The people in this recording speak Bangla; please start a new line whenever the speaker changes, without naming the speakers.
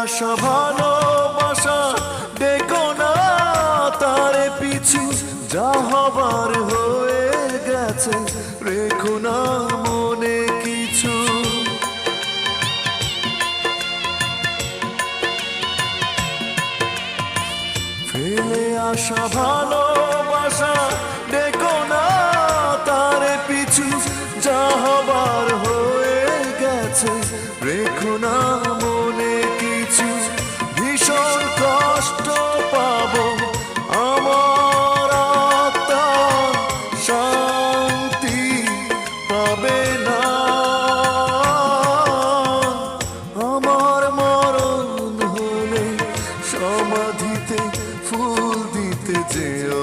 আসা ভালোবাসা ডেকো না তারে পিছু, যা হবার হয়ে গেছে রেখো না মনে কিছু। ফেলে আসা ভালোবাসা ডেকো না তারে পিছু, যা হবার হয়ে গেছে রেখো না মনে কিছু। ভীষণ কষ্ট পাবো আমার আত্মা, শান্তি পাবে না। আমার মরণ হলে সমাধিতে ফুল দিতে যেও